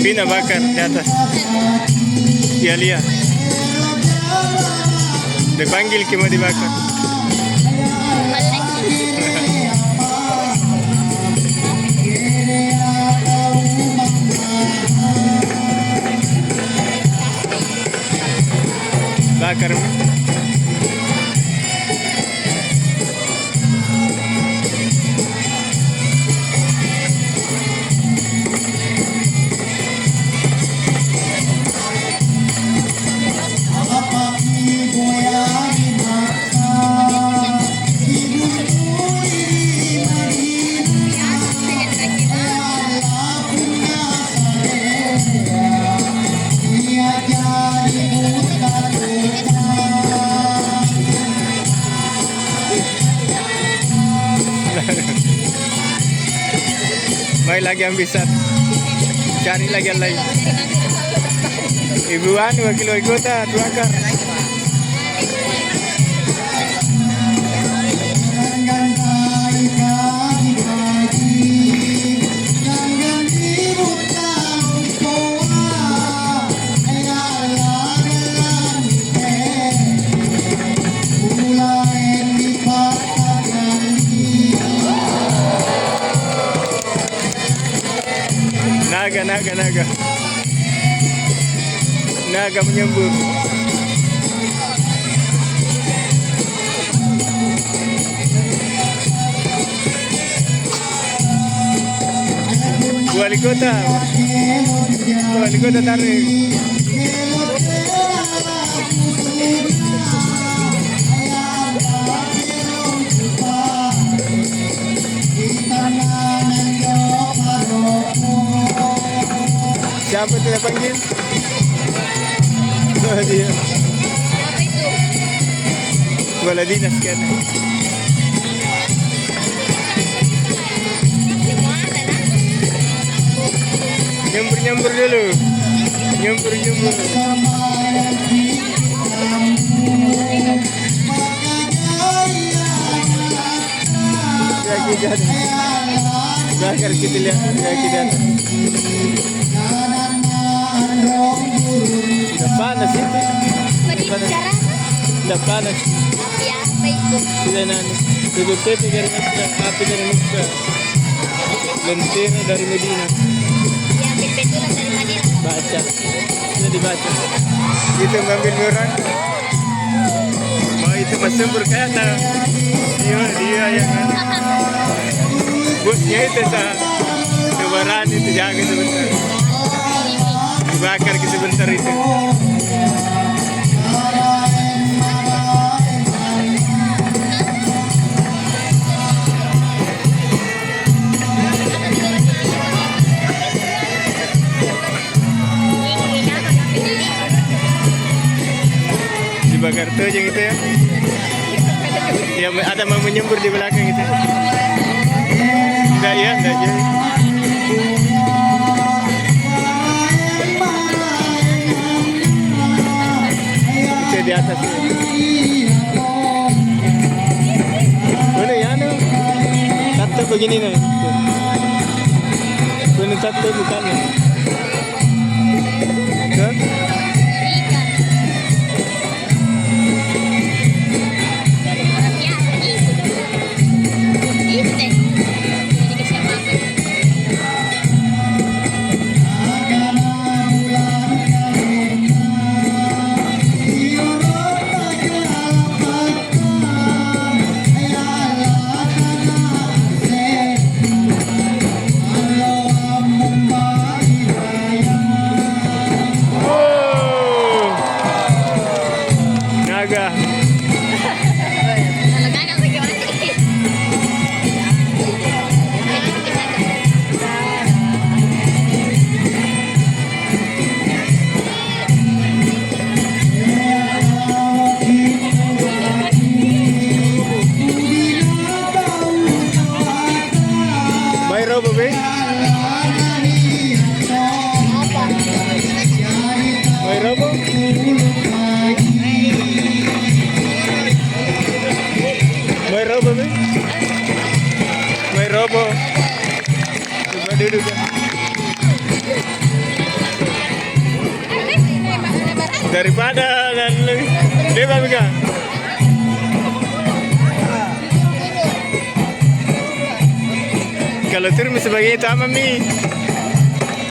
Pina bakar di atas. Dia lihat. Dipanggil ke mau dibakar. Bakar. May lagi yang bisa cari lagi yang lain. Ibuan 2 kilo ikota 2 akar. Naga menyembur. Wali kota tarik. Siapa tidak panggil? Oh, dia. Apa itu? Wala dinas kan. Nyembur dulu. Nyembur. Ya kita. Bakar kita lihat ya kita. Udah panas itu. Udah panas. Api apa itu? Sudah nani. Tutup tepi dari Mekah, api dari Mekah. Lentera dari Medina. Ya, api betulan dari Madinah. Baca. Sudah dibaca. Itu ngambil orang. Wah itu masuk berkata. Dia yang bosnya itu kebaran itu jaga sebentar. Dibakar sebentar itu. Dibakar tuh yang itu ya. Ya ada mau menyembur di belakang itu. Enggak ya, enggak jadi. Itu di atas ini. Mana ya no? Satu begini nih. Benar satu bukan. Kan? May robo. Coba duduk kan. Daripada dan dia Mami Kak. Kalau turun sebagai itu Mami.